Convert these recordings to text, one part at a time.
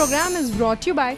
program is brought to you by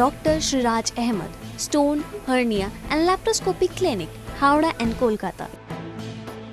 Dr. Shiraj Ahmed, Stone, Hernia and Laparoscopy Clinic, Howrah and Kolkata.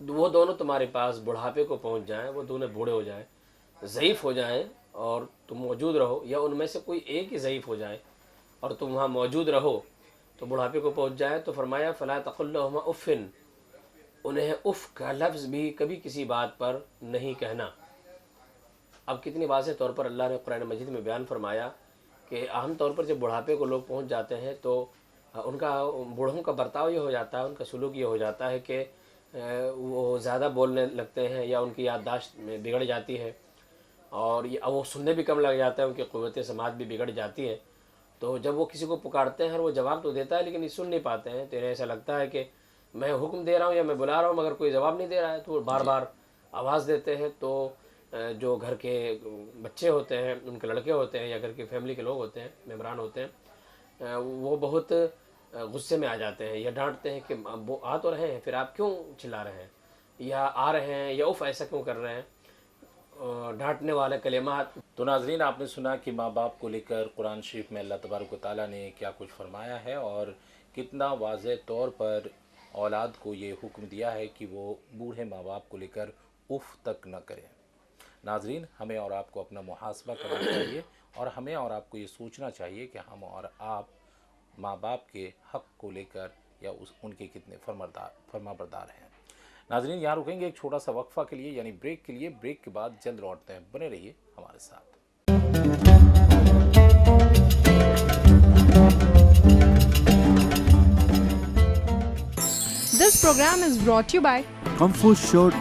وہ دونوں تمہارے پاس بڑھاپے کو پہنچ جائیں، وہ دونوں بوڑھے ہو جائیں، ضعیف ہو جائیں اور تم موجود رہو، یا ان میں سے کوئی ایک ہی ضعیف ہو جائے اور تم وہاں موجود رہو تو بڑھاپے کو پہنچ جائے، تو فرمایا فلا تقل لهما اف، انہیں اف کا لفظ بھی کبھی کسی بات پر نہیں کہنا۔ اب کتنی واضح طور پر اللہ نے قرآن مجید میں بیان فرمایا کہ عام طور پر جب بڑھاپے کو لوگ پہنچ جاتے ہیں تو ان کا بوڑھوں کا برتاؤ یہ ہو جاتا ہے، ان کا سلوک یہ ہو جاتا ہے کہ وہ زیادہ بولنے لگتے ہیں یا ان کی یادداشت میں بگڑ جاتی ہے، اور وہ سننے بھی کم لگ جاتا ہے، ان کی قوت سماعت بھی بگڑ جاتی ہے۔ تو جب وہ کسی کو پکارتے ہیں اور وہ جواب تو دیتا ہے لیکن یہ سن نہیں پاتے ہیں، تو انہیں ایسا لگتا ہے کہ میں حکم دے رہا ہوں یا میں بلا رہا ہوں مگر کوئی جواب نہیں دے رہا ہے، تو وہ بار بار آواز دیتے ہیں۔ تو جو گھر کے بچے ہوتے ہیں، ان کے لڑکے ہوتے ہیں یا گھر کی فیملی کے لوگ ہوتے ہیں، ممبران ہوتے ہیں، وہ بہت غصے میں آ جاتے ہیں یا ڈانٹتے ہیں کہ وہ آ تو رہے ہیں پھر آپ کیوں چلا رہے ہیں، یا آ رہے ہیں یا اف ایسا کیوں کر رہے ہیں، ڈانٹنے والے کلمات۔ تو ناظرین، آپ نے سنا کہ ماں باپ کو لے کر قرآن شریف میں اللہ تبارک و تعالیٰ نے کیا کچھ فرمایا ہے اور کتنا واضح طور پر اولاد کو یہ حکم دیا ہے کہ وہ بوڑھے ماں باپ کو لے کر اف تک نہ کریں۔ ناظرین، ہمیں اور آپ کو اپنا محاسبہ کرنا چاہیے اور ہمیں اور آپ کو یہ سوچنا چاہیے کہ ہم اور آپ ماں باپ کے حق کو لے کر یا ان کے کتنے فرما بردار ہیں۔ ناظرین، یہاں رکیں گے ایک چھوٹا سا وقفہ کے لیے، یعنی بریک کے لیے۔ بریک کے بعد جلد لوٹتے ہیں، بنے رہیے ہمارے ساتھ۔ This program is brought to you by Comfort Show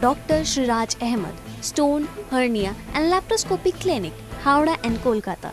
Dr. Shiraj Ahmed, Stone, Hernia and Laparoscopy Clinic, Howrah and Kolkata।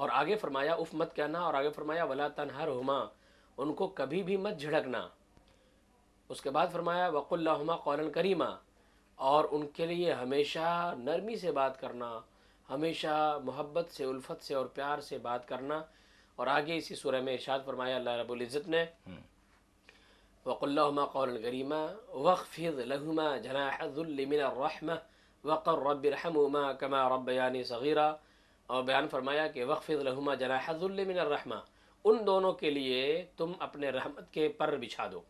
اور آگے فرمایا اف مت کہنا، اور آگے فرمایا ولا تنہرہما، ان کو کبھی بھی مت جھڑکنا. اس کے بعد فرمایا وقل لہما قولا کریما، اور ان کے لیے ہمیشہ نرمی سے بات کرنا، ہمیشہ محبت سے، الفت سے اور پیار سے بات کرنا. اور آگے اسی سورہ میں ارشاد فرمایا اللہ رب العزت نے وقل لهما قولا كريما واخفض لهما جناح الذل من الرحمة وقل رب ارحمهما كما ربياني صغيرا. اور بیان فرمایا کہ واخفض لهما جناح الذل من الرحمة، ان دونوں کے لیے تم اپنے رحمت کے پر بچھا دو.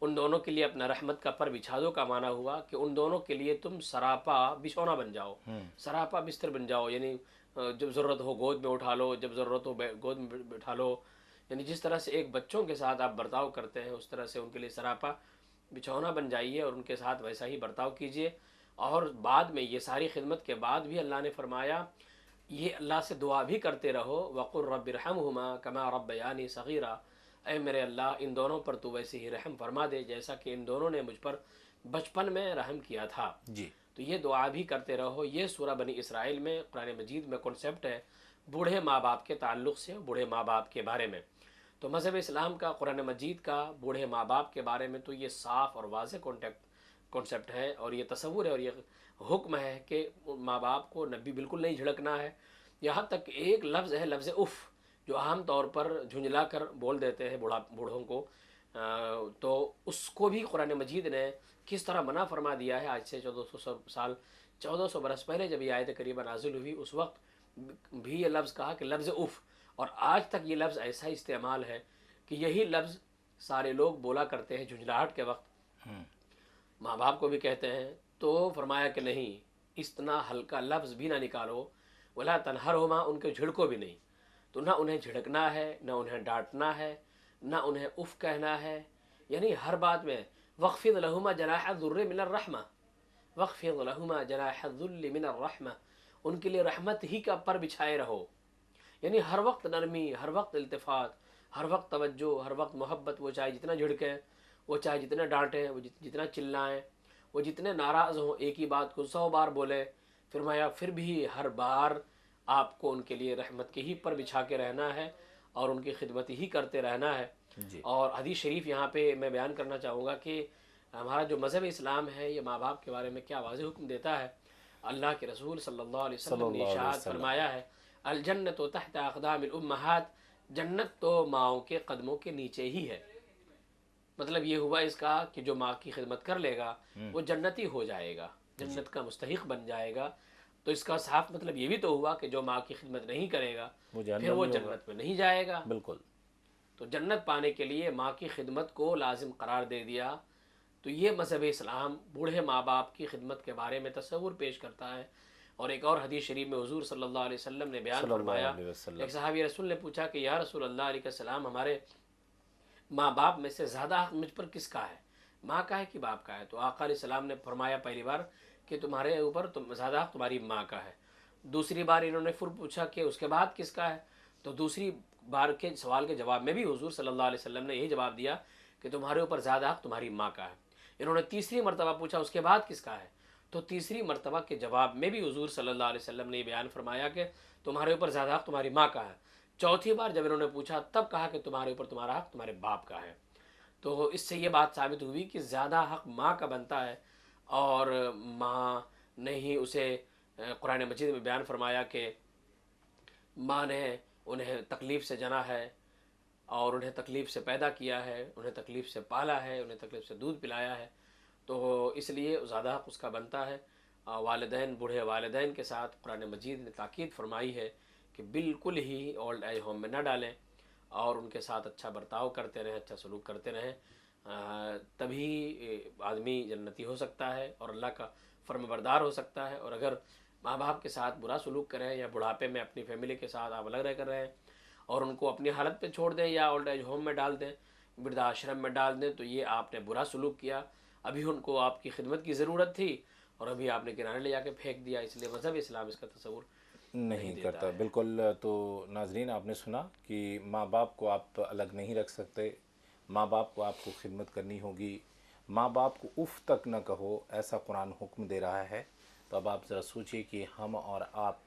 ان دونوں کے لیے اپنا رحمت کا پر بچھا دو کا معنی ہوا کہ ان دونوں کے لیے تم سراپا بچھونا بن جاؤ، سراپا بستر بن جاؤ. یعنی جب ضرورت ہو گود میں اٹھا لو، جب ضرورت ہو گود میں بٹھا لو. یعنی جس طرح سے ایک بچوں کے ساتھ آپ برتاؤ کرتے ہیں اس طرح سے ان کے لیے سراپا بچھونا بن جائیے اور ان کے ساتھ ویسا ہی برتاؤ کیجیے. اور بعد میں یہ ساری خدمت کے بعد بھی اللہ نے فرمایا یہ اللہ سے دعا بھی کرتے رہو وقل رب ارحمہما کما ربیانی صغیرا، اے میرے اللہ ان دونوں پر تو ویسے ہی رحم فرما دے جیسا کہ ان دونوں نے مجھ پر بچپن میں رحم کیا تھا. جی تو یہ دعا بھی کرتے رہو. یہ سورہ بنی اسرائیل میں قرآن مجید میں کنسیپٹ ہے بوڑھے ماں باپ کے تعلق سے، بوڑھے ماں باپ کے بارے میں. تو مذہب اسلام کا، قرآن مجید کا بوڑھے ماں باپ کے بارے میں تو یہ صاف اور واضح کنسیپٹ ہے، اور یہ تصور ہے اور یہ حکم ہے کہ ماں باپ کو نبی بالکل نہیں جھڑکنا ہے. یہاں تک ایک لفظ ہے لفظ اف، جو عام طور پر جھنجلا کر بول دیتے ہیں بوڑھوں کو، تو اس کو بھی قرآن مجید نے کس طرح منع فرما دیا ہے. آج سے 1400 برس پہلے جب یہ آیت کریمہ نازل ہوئی اس وقت بھی یہ لفظ کہا کہ لفظ اف، اور آج تک یہ لفظ ایسا استعمال ہے کہ یہی لفظ سارے لوگ بولا کرتے ہیں جھنجھلاہٹ کے وقت، ماں باپ کو بھی کہتے ہیں. تو فرمایا کہ نہیں، اتنا ہلکا لفظ بھی نہ نکالو، ولا تنہرہما، ان کے جھڑکو بھی نہیں. تو نہ انہیں جھڑکنا ہے، نہ انہیں ڈانٹنا ہے، نہ انہیں اف کہنا ہے. یعنی ہر بات میں واخفض لہما جناح الذل من الرحمہ، واخفض لہما جناح الذل من الرحمہ، ان کے لیے رحمت ہی کا پر بچھائے رہو. یعنی ہر وقت نرمی، ہر وقت التفات، ہر وقت توجہ، ہر وقت محبت. وہ چاہے جتنا جھڑکیں، وہ چاہے جتنے ڈانٹیں، وہ جتنا چلائیں، وہ جتنے ناراض ہوں، ایک ہی بات کو 100 بار بولیں، فرمایا پھر بھی ہر بار آپ کو ان کے لیے رحمت کے ہی پر بچھا کے رہنا ہے اور ان کی خدمت ہی کرتے رہنا ہے. اور حدیث شریف یہاں پہ میں بیان کرنا چاہوں گا کہ ہمارا جو مذہب اسلام ہے یہ ماں باپ کے بارے میں کیا واضح حکم دیتا ہے. اللہ کے رسول صلی اللہ علیہ وسلم نے ارشاد فرمایا ہے الجنت تحت اقدام الامہات، جنت تو ماؤں کے قدموں کے نیچے ہی ہے. مطلب یہ ہوا اس کا کہ جو ماں کی خدمت کر لے گا وہ جنتی ہو جائے گا، جنت کا مستحق بن جائے گا. تو اس کا صاف مطلب یہ بھی تو ہوا کہ جو ماں کی خدمت نہیں کرے گا پھر وہ جنت میں نہیں جائے گا. بالکل. تو جنت پانے کے لیے ماں کی خدمت کو لازم قرار دے دیا. تو یہ مذہب اسلام بوڑھے ماں باپ کی خدمت کے بارے میں تصور پیش کرتا ہے. اور ایک اور حدیث شریف میں حضور صلی اللہ علیہ وسلم نے بیان فرمایا، ایک صحابی رسول نے پوچھا کہ یا رسول اللہ علیہ السلام، ہمارے ماں باپ میں سے زیادہ حق مجھ پر کس کا ہے، ماں کا ہے کہ باپ کا ہے؟ تو آقا علیہ السلام نے فرمایا پہلی بار کہ تمہارے اوپر زیادہ حق تمہاری ماں کا ہے. دوسری بار انہوں نے پھر پوچھا کہ اس کے بعد کس کا ہے؟ تو دوسری بار کے سوال کے جواب میں بھی حضور صلی اللہ علیہ وسلم نے یہی جواب دیا کہ تمہارے اوپر زیادہ حق تمہاری ماں کا ہے. انہوں نے تیسری مرتبہ پوچھا اس کے بعد کس کا ہے؟ تو تیسری مرتبہ کے جواب میں بھی حضور صلی اللہ علیہ وسلم نے یہ بیان فرمایا کہ تمہارے اوپر زیادہ حق تمہاری ماں کا ہے. چوتھی بار جب انہوں نے پوچھا تب کہا کہ تمہارے اوپر تمہارا حق تمہارے باپ کا ہے. تو اس سے یہ بات ثابت ہوئی کہ زیادہ حق ماں کا بنتا ہے، اور ماں نے ہی اسے قرآن مجید میں بیان فرمایا کہ ماں نے انہیں تکلیف سے جنا ہے اور انہیں تکلیف سے پیدا کیا ہے، انہیں تکلیف سے پالا ہے، انہیں تکلیف سے دودھ پلایا ہے. تو اس لیے زیادہ حق اس کا بنتا ہے. والدین، بوڑھے والدین کے ساتھ قرآن مجید نے تاکید فرمائی ہے کہ بالکل ہی اولڈ ایج ہوم میں نہ ڈالیں اور ان کے ساتھ اچھا برتاؤ کرتے رہیں، اچھا سلوک کرتے رہیں. تبھی آدمی جنتی ہو سکتا ہے اور اللہ کا فرم بردار ہو سکتا ہے. اور اگر ماں باپ کے ساتھ برا سلوک کریں یا بڑھاپے میں اپنی فیملی کے ساتھ آپ الگ رہ کر رہیں اور ان کو اپنی حالت پہ چھوڑ دیں یا اولڈ ایج ہوم میں ڈال دیں، وردھاشرم میں ڈال دیں، تو یہ آپ نے برا سلوک کیا. ابھی ان کو آپ کی خدمت کی ضرورت تھی اور ابھی آپ نے کنارے لے جا کے پھینک دیا. اس لیے مذہب اسلام اس کا تصور نہیں کرتا. بالکل. تو ناظرین آپ نے سنا کہ ماں باپ کو آپ الگ نہیں رکھ سکتے، ماں باپ کو آپ کو خدمت کرنی ہوگی، ماں باپ کو اف تک نہ کہو، ایسا قرآن حکم دے رہا ہے. تو اب آپ ذرا سوچئے کہ ہم اور آپ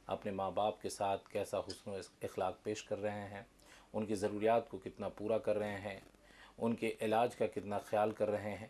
اپنے ماں باپ کے ساتھ کیسا حسن و اخلاق پیش کر رہے ہیں، ان کی ضروریات کو کتنا پورا کر رہے ہیں، ان کے علاج کا کتنا خیال کر رہے ہیں،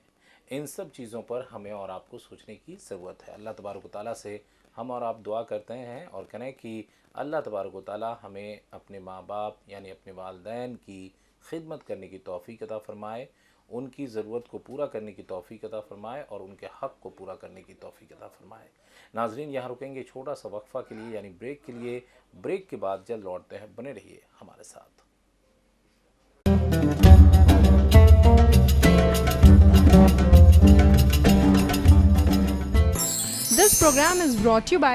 ان سب چیزوں پر ہمیں اور آپ کو سوچنے کی ضرورت ہے۔ اللہ تبارک و تعالیٰ سے ہم اور آپ دعا کرتے ہیں اور کہیں کہ اللہ تبارک و تعالیٰ ہمیں اپنے ماں باپ یعنی اپنے والدین کی خدمت کرنے کی توفیق عطا فرمائے، ان کی ضرورت کو پورا کرنے کی توفیق عطا فرمائے اور ان کے حق کو پورا کرنے کی توفیق عطا فرمائے۔ ناظرین، یہاں رکیں گے چھوٹا سا وقفہ کے لیے یعنی بریک کے لیے۔ بریک کے بعد جلد لوٹتے ہیں، بنے رہیے ہمارے ساتھ۔ This program is brought to you by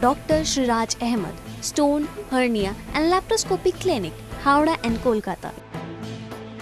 Dr. Shiraj Ahmed, Stone, Hernia and Laparoscopy Clinic, Howrah and Kolkata.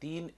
3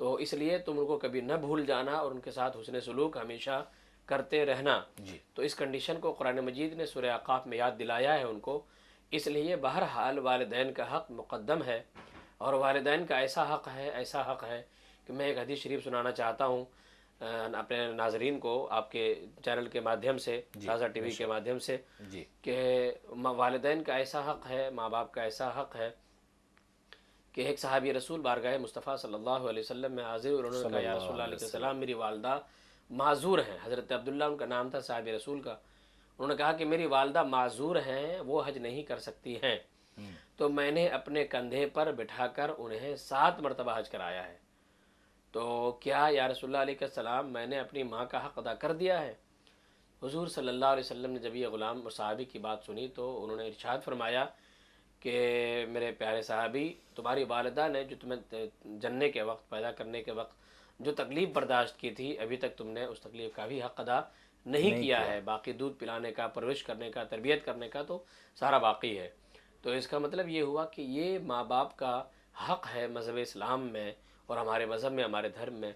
تو اس لیے تم ان کو کبھی نہ بھول جانا اور ان کے ساتھ حسن سلوک ہمیشہ کرتے رہنا. تو اس کنڈیشن کو قرآن مجید نے سورہ اعقاف میں یاد دلایا ہے ان کو. اس لیے بہرحال والدین کا حق مقدم ہے، اور والدین کا ایسا حق ہے کہ میں ایک حدیث شریف سنانا چاہتا ہوں اپنے ناظرین کو آپ کے چینل کے مادھیم سے، تازہ ٹی وی کے مادھیم سے، کہ والدین کا ایسا حق ہے، ماں باپ کا ایسا حق ہے کہ ایک صحابی رسول بارگاہ مصطفیٰ صلی اللہ علیہ وسلم میں حاضر ہوئے. انہوں نے کہا یا رسول اللہ علیہ السلام میری والدہ معذور ہیں. حضرت عبداللہ ان کا نام تھا صحابی رسول کا. انہوں نے کہا کہ میری والدہ معذور ہیں، وہ حج نہیں کر سکتی ہیں. تو میں نے اپنے کندھے پر بٹھا کر انہیں 7 مرتبہ حج کرایا ہے. تو کیا یا رسول اللہ علیہ السلام میں نے اپنی ماں کا حق ادا کر دیا ہے؟ حضور صلی اللہ علیہ وسلم نے جب یہ غلام اور صحابی کی بات سنی تو انہوں نے ارشاد فرمایا کہ میرے پیارے صحابی، تمہاری والدہ نے جو تمہیں جننے کے وقت، پیدا کرنے کے وقت جو تکلیف برداشت کی تھی، ابھی تک تم نے اس تکلیف کا بھی حق ادا نہیں کیا ہے. باقی دودھ پلانے کا، پرورش کرنے کا، تربیت کرنے کا تو سارا باقی ہے. تو اس کا مطلب یہ ہوا کہ یہ ماں باپ کا حق ہے. مذہب اسلام میں اور ہمارے مذہب میں، ہمارے دھرم میں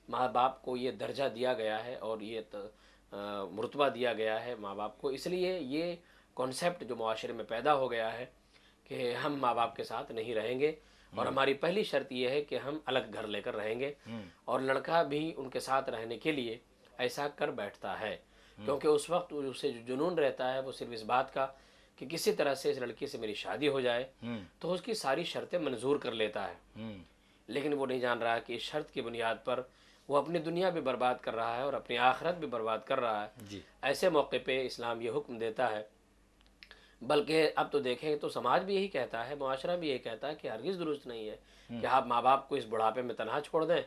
ماں باپ کو یہ درجہ دیا گیا ہے اور یہ مرتبہ دیا گیا ہے ماں باپ کو. اس لیے یہ کانسیپٹ جو معاشرے میں پیدا ہو گیا ہے کہ ہم ماں باپ کے ساتھ نہیں رہیں گے، اور ہماری پہلی شرط یہ ہے کہ ہم الگ گھر لے کر رہیں گے. اور لڑکا بھی ان کے ساتھ رہنے کے لیے ایسا کر بیٹھتا ہے، کیونکہ اس وقت اسے جو جنون رہتا ہے وہ صرف اس بات کا کہ کسی طرح سے اس لڑکی سے میری شادی ہو جائے. تو اس کی ساری شرطیں منظور کر لیتا ہے، لیکن وہ نہیں جان رہا کہ اس شرط کی بنیاد پر وہ اپنی دنیا بھی برباد کر رہا ہے اور اپنی آخرت بھی برباد کر رہا ہے. ایسے موقع پہ اسلام یہ حکم دیتا ہے، بلکہ اب تو دیکھیں تو سماج بھی یہی کہتا ہے، معاشرہ بھی یہی کہتا ہے کہ ہرگز درست نہیں ہے کہ آپ ماں باپ کو اس بڑھاپے میں تنہا چھوڑ دیں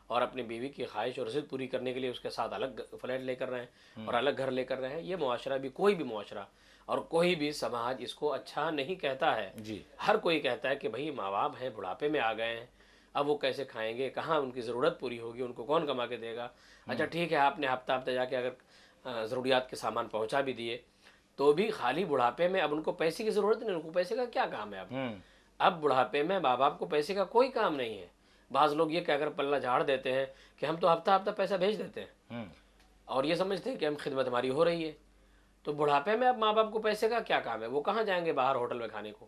اور اپنی بیوی کی خواہش اور ضد پوری کرنے کے لیے اس کے ساتھ الگ فلیٹ لے کر رہے ہیں اور الگ گھر لے کر رہے ہیں. یہ معاشرہ بھی، کوئی بھی معاشرہ اور کوئی بھی سماج اس کو اچھا نہیں کہتا ہے. ہر کوئی کہتا ہے کہ بھئی ماں باپ ہیں، بڑھاپے میں آ گئے ہیں، اب وہ کیسے کھائیں گے، کہاں ان کی ضرورت پوری ہوگی، ان کو کون کما کے دے گا. اچھا ٹھیک ہے، آپ نے ہفتہ جا کے اگر ضروریات کے سامان پہنچا بھی دیے تو بھی خالی بڑھاپے میں اب ان کو پیسے کی ضرورت نہیں. ان کو پیسے کا کیا کام ہے؟ اب بڑھاپے میں ماں باپ کو پیسے کا کوئی کام نہیں ہے. بعض لوگ یہ کہہ کر پلہ جھاڑ دیتے ہیں کہ ہم تو ہفتہ پیسہ بھیج دیتے ہیں اور یہ سمجھتے ہیں کہ ہم خدمت ہماری ہو رہی ہے. تو بڑھاپے میں اب ماں باپ کو پیسے کا کیا کام ہے؟ وہ کہاں جائیں گے باہر ہوٹل میں کھانے کو؟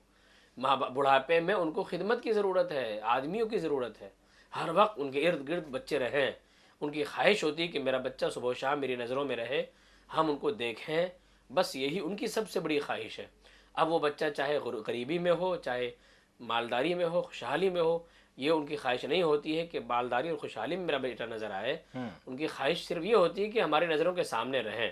بڑھاپے میں ان کو خدمت کی ضرورت ہے، آدمیوں کی ضرورت ہے. ہر وقت ان کے ارد گرد بچے رہیں. ان کی خواہش ہوتی ہے کہ میرا بچہ صبح و شام میری نظروں میں رہے، ہم ان کو دیکھیں. بس یہی ان کی سب سے بڑی خواہش ہے. اب وہ بچہ چاہے غریبی میں ہو، چاہے مالداری میں ہو، خوشحالی میں ہو، یہ ان کی خواہش نہیں ہوتی ہے کہ مالداری اور خوشحالی میں میرا بیٹا نظر آئے. ان کی خواہش صرف یہ ہوتی ہے کہ ہماری نظروں کے سامنے رہیں،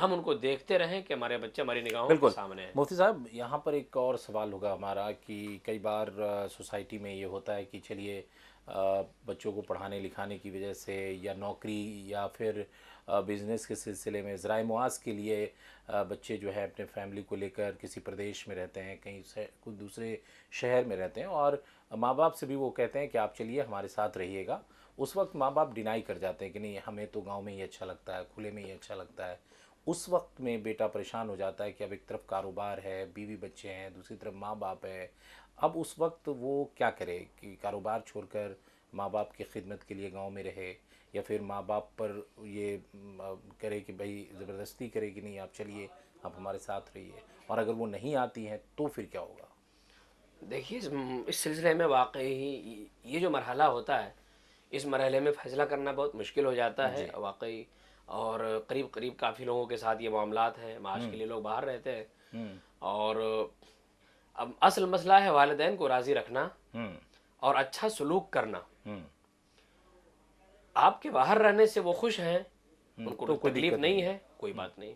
ہم ان کو دیکھتے رہیں کہ ہمارے بچے ہماری نگاہوں کے سامنے ہیں. مفتی صاحب، یہاں پر ایک اور سوال ہوگا ہمارا کہ کئی بار سوسائٹی میں یہ ہوتا ہے کہ چلیے بچوں کو پڑھانے لکھانے کی وجہ سے یا نوکری یا پھر بزنس کے سلسلے میں ذرائع معاش کے لیے بچے جو ہے اپنے فیملی کو لے کر کسی پردیش میں رہتے ہیں، کہیں کوئی دوسرے شہر میں رہتے ہیں، اور ماں باپ سے بھی وہ کہتے ہیں کہ آپ چلیے ہمارے ساتھ رہیے گا. اس وقت ماں باپ ڈینائی کر جاتے ہیں کہ نہیں، ہمیں تو گاؤں میں ہی اچھا لگتا ہے، کھلے میں ہی اچھا لگتا ہے. اس وقت میں بیٹا پریشان ہو جاتا ہے کہ اب ایک طرف کاروبار ہے، بیوی بچے ہیں، دوسری طرف ماں باپ ہے. اب اس وقت وہ کیا کرے کہ کاروبار چھوڑ کر ماں باپ کی خدمت کے لیے گاؤں میں رہے، یا پھر ماں باپ پر یہ کرے کہ بھائی زبردستی کرے کہ نہیں آپ چلیے، آپ ہمارے ساتھ رہیے، اور اگر وہ نہیں آتی ہیں تو پھر کیا ہوگا؟ دیکھیے اس سلسلے میں واقعی یہ جو مرحلہ ہوتا ہے، اس مرحلے میں فیصلہ کرنا بہت مشکل ہو جاتا ہے واقعی. اور قریب کافی لوگوں کے ساتھ یہ معاملات ہیں. معاش کے لیے لوگ باہر رہتے ہیں، اور اب اصل مسئلہ ہے والدین کو راضی رکھنا اور اچھا سلوک کرنا. آپ کے باہر رہنے سے وہ خوش ہیں، ان کو تکلیف نہیں ہے، کوئی بات نہیں.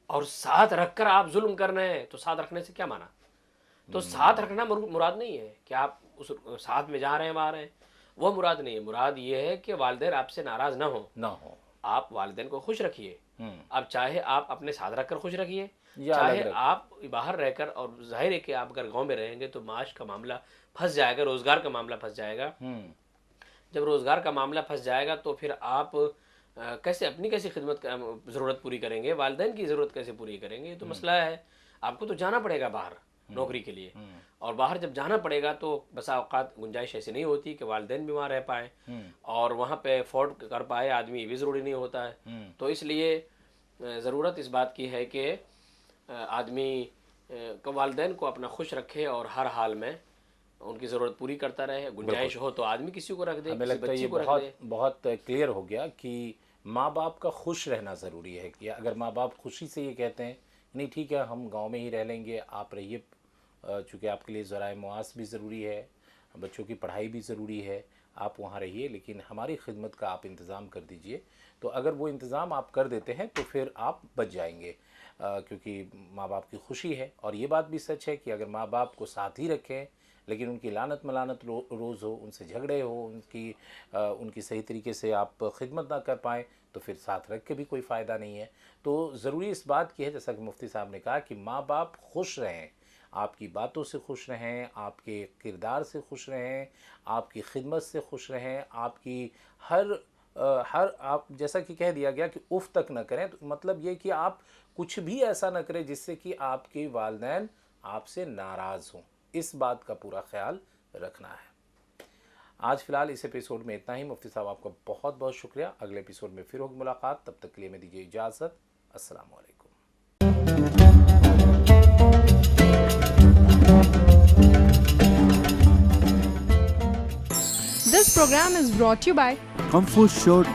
اور ساتھ رکھ کر آپ ظلم کر رہے ہیں تو ساتھ رکھنے سے کیا مانا؟ تو ساتھ رکھنا مراد نہیں ہے کہ آپ اس ساتھ میں جا رہے ہیں وہاں رہے ہیں، وہ مراد نہیں ہے. مراد یہ ہے کہ والدین آپ سے ناراض نہ ہوں. آپ والدین کو خوش رکھیے. اب چاہے آپ اپنے ساتھ رکھ کر خوش رکھیے، چاہے آپ باہر رہ کر. اور ظاہر ہے کہ آپ اگر گاؤں میں رہیں گے تو معاش کا معاملہ پھنس جائے گا، روزگار کا معاملہ پھنس جائے گا. جب روزگار کا معاملہ پھنس جائے گا تو پھر آپ اپنی کیسی خدمت ضرورت پوری کریں گے، والدین کی ضرورت کیسے پوری کریں گے؟ یہ تو مسئلہ ہے. آپ کو تو جانا پڑے گا باہر نوکری کے لیے، اور باہر جب جانا پڑے گا تو بسا اوقات گنجائش ایسی نہیں ہوتی کہ والدین بیمار رہ پائیں اور وہاں پہ افورڈ کر پائے آدمی، یہ بھی ضروری نہیں ہوتا ہے. تو اس لیے ضرورت اس بات کی ہے کہ آدمی والدین کو اپنا خوش رکھے اور ہر حال میں ان کی ضرورت پوری کرتا رہے. گنجائش ہو تو آدمی کسی کو رکھ دے، ہمیں کسی لگتا ہے بچی یہ کو رکھ دے. بہت کلیئر ہو گیا کہ ماں باپ کا خوش رہنا ضروری ہے. کہ اگر ماں باپ خوشی سے یہ کہتے ہیں نہیں ٹھیک ہے ہم گاؤں میں ہی رہ لیں گے، آپ رہیے، چونکہ آپ کے لیے ذرائع معاش بھی ضروری ہے، بچوں کی پڑھائی بھی ضروری ہے، آپ وہاں رہیے لیکن ہماری خدمت کا آپ انتظام کر دیجئے. تو اگر وہ انتظام آپ کر دیتے ہیں تو پھر آپ بچ جائیں گے، کیونکہ ماں باپ کی خوشی ہے. اور یہ بات بھی سچ ہے کہ اگر ماں باپ کو ساتھ ہی رکھیں لیکن ان کی لعنت ملعنت روز ہو، ان سے جھگڑے ہو، ان کی صحیح طریقے سے آپ خدمت نہ کر پائیں تو پھر ساتھ رکھ کے بھی کوئی فائدہ نہیں ہے. تو ضروری اس بات کی ہے جیسا کہ مفتی صاحب نے کہا کہ ماں باپ خوش رہیں، آپ کی باتوں سے خوش رہیں، آپ کے کردار سے خوش رہیں، آپ کی خدمت سے خوش رہیں، آپ کی آپ جیسا کہ کہہ دیا گیا کہ اف تک نہ کریں. تو مطلب یہ کہ آپ کچھ بھی ایسا نہ کریں جس سے کہ آپ کے والدین آپ سے ناراض ہوں. اس بات کا پورا خیال رکھنا ہے. آج فی الحال اس ایپیسوڈ میں اتنا ہی. مفتی صاحب آپ کا بہت بہت شکریہ. اگلے ایپیسوڈ میں پھر ہوگی ملاقات، تب تک کے لیے میں دیجیے اجازت. السلام علیکم. This program is brought to you by Comfort Show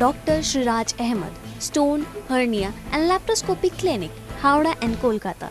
Dr. Shiraj Ahmed, Stone, Hernia and Laparoscopy Clinic, Howrah and Kolkata.